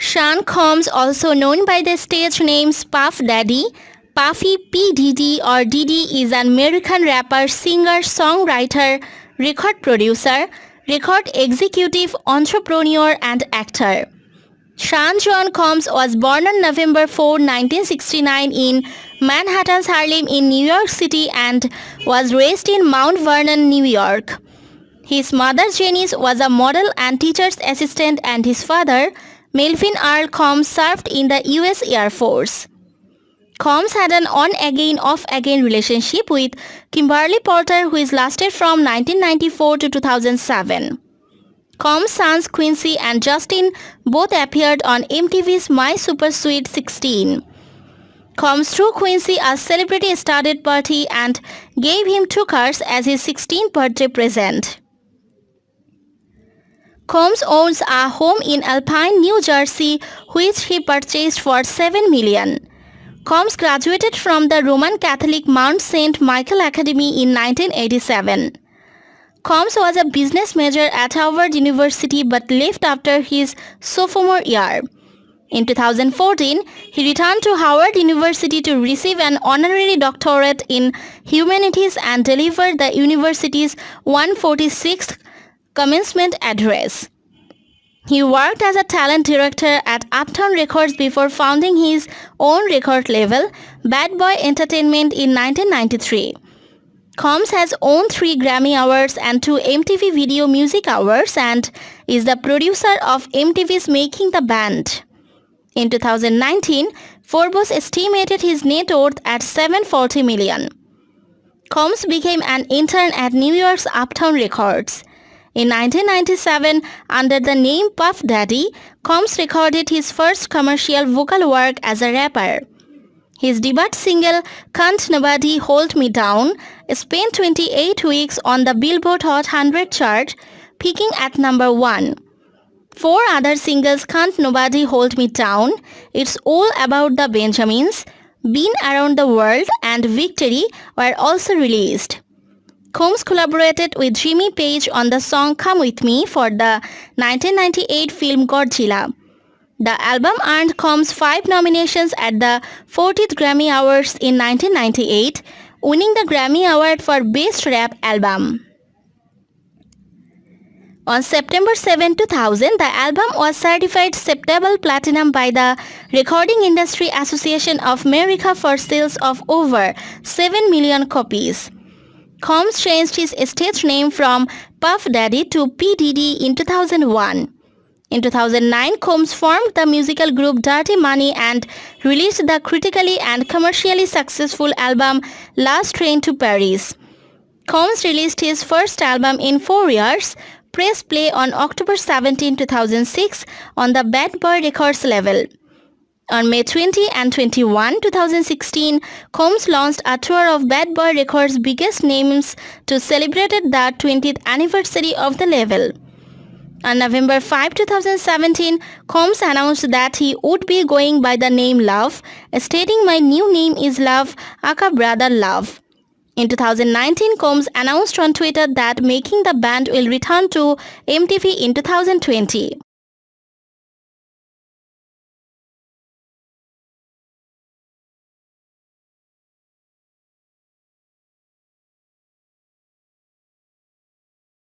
Sean Combs, also known by the stage names Puff Daddy, Puffy P. Diddy or Diddy, is an American rapper, singer, songwriter, record producer, record executive, entrepreneur and actor. Sean John Combs was born on November 4, 1969 in Manhattan's Harlem in New York City and was raised in Mount Vernon, New York. His mother Janice was a model and teacher's assistant and his father, Melvin Earl Combs, served in the US Air Force. Combs had an on-again, off-again relationship with Kimberly Porter which lasted from 1994 to 2007. Combs' sons Quincy and Justin both appeared on MTV's My Super Sweet 16. Combs threw Quincy a celebrity-started party and gave him 2 cars as his 16th birthday present. Combs owns a home in Alpine, New Jersey, which he purchased for $7 million. Combs graduated from the Roman Catholic Mount St. Michael Academy in 1987. Combs was a business major at Howard University but left after his sophomore year. In 2014, he returned to Howard University to receive an honorary doctorate in humanities and deliver the university's 146th commencement address. He worked as a talent director at Uptown Records before founding his own record label, Bad Boy Entertainment, in 1993. Combs has won 3 Grammy Awards and 2 MTV Video Music Awards and is the producer of MTV's Making the Band. In 2019, Forbes estimated his net worth at $740 million. Combs became an intern at New York's Uptown Records. In 1997, under the name Puff Daddy, Combs recorded his first commercial vocal work as a rapper. His debut single, Can't Nobody Hold Me Down, spent 28 weeks on the Billboard Hot 100 chart, peaking at number 1. 4 other singles, Can't Nobody Hold Me Down, It's All About the Benjamins, Been Around the World, and Victory were also released. Combs collaborated with Jimmy Page on the song Come With Me for the 1998 film Godzilla. The album earned Combs 5 nominations at the 40th Grammy Awards in 1998, winning the Grammy Award for Best Rap Album. On September 7, 2000, the album was certified acceptable platinum by the Recording Industry Association of America for sales of over 7 million copies. Combs changed his stage name from Puff Daddy to P. Diddy in 2001. In 2009, Combs formed the musical group Dirty Money and released the critically and commercially successful album Last Train to Paris. Combs released his first album in 4 years, Press Play, on October 17, 2006 on the Bad Boy Records label. On May 20 and 21, 2016, Combs launched a tour of Bad Boy Records' biggest names to celebrate the 20th anniversary of the label. On November 5, 2017, Combs announced that he would be going by the name Love, stating, "My new name is Love, aka Brother Love." In 2019, Combs announced on Twitter that Making the Band will return to MTV in 2020.